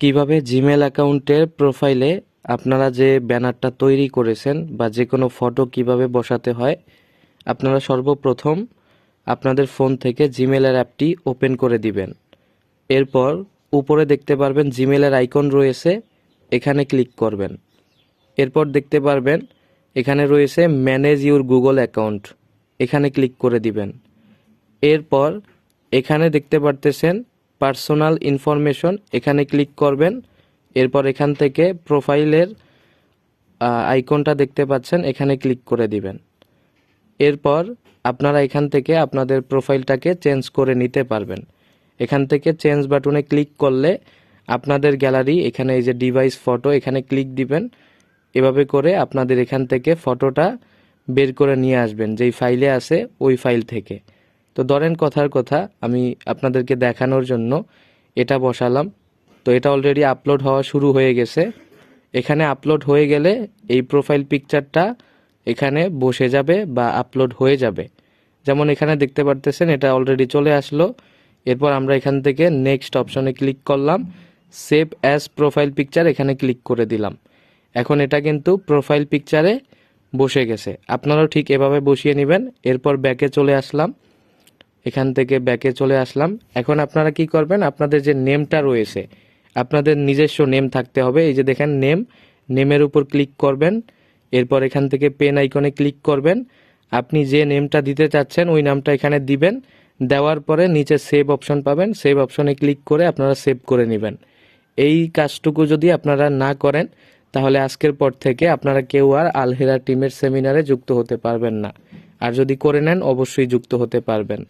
কিভাবে জিমেল অ্যাকাউন্টের প্রোফাইলে আপনারা যে ব্যানারটা তৈরি করেছেন বা যে কোনো ফটো কিভাবে বসাতে হয়। আপনারা সর্বপ্রথম আপনাদের ফোন থেকে জিমেলের অ্যাপটি ওপেন করে দিবেন। এরপর উপরে দেখতে পারবেন জিমেলের আইকন রয়েছে, এখানে ক্লিক করবেন। এরপর দেখতে পারবেন এখানে রয়েছে ম্যানেজ ইউর গুগল অ্যাকাউন্ট, এখানে ক্লিক করে দিবেন। এরপর এখানে দেখতে পারতেছেন পার্সোনাল ইনফরমেশন, এখানে ক্লিক করবেন। এরপর এখান থেকে প্রোফাইলের আইকনটা দেখতে পাচ্ছেন, এখানে ক্লিক করে দিবেন। এরপর আপনারা এখান থেকে আপনাদের প্রোফাইলটাকে চেঞ্জ করে নিতে পারবেন। এখান থেকে চেঞ্জ বাটনে ক্লিক করলে আপনাদের গ্যালারি, এখানে এই যে ডিভাইস ফটো, এখানে ক্লিক দিবেন। এভাবে করে আপনাদের এখান থেকে ফটোটা বের করে নিয়ে আসবেন, যেই ফাইলে আছে ওই ফাইল থেকে। তো ধরেন কথার কথা আমি আপনাদেরকে দেখানোর জন্য এটা বসালাম। তো এটা অলরেডি আপলোড হওয়া শুরু হয়ে গেছে। এখানে আপলোড হয়ে গেলে এই প্রোফাইল পিকচারটা এখানে বসে যাবে বা আপলোড হয়ে যাবে। যেমন এখানে দেখতে পারতেছেন এটা অলরেডি চলে আসলো। এরপর আমরা এখান থেকে নেক্সট অপশনে ক্লিক করলাম, সেভ অ্যাজ প্রোফাইল পিকচার, এখানে ক্লিক করে দিলাম। এখন এটা কিন্তু প্রোফাইল পিকচারে বসে গেছে। আপনারাও ঠিক এভাবে বসিয়ে নেবেন। এরপর ব্যাকে চলে আসলাম, এখান থেকে ব্যাকে চলে আসলাম। এখন আপনারা কি করবেন, আপনাদের যে নেমটা রয়েছে, আপনাদের নিজস্ব নেম থাকতে হবে। এই যে দেখেন নেমের উপর ক্লিক করবেন। এরপর এখান থেকে পেন আইকনে ক্লিক করবেন। আপনি যে নেমটা দিতে চাচ্ছেন ওই নামটা এখানে দিবেন। দেওয়ার পরে নিচে সেভ অপশন পাবেন, সেভ অপশনে ক্লিক করে আপনারা সেভ করে নেবেন। এই কাজটুকু যদি আপনারা না করেন তাহলে আজকের পর থেকে আপনারা কেউ আর আলহেরা টিমের সেমিনারে যুক্ত হতে পারবেন না। আর যদি করে নেন অবশ্যই যুক্ত হতে পারবেন।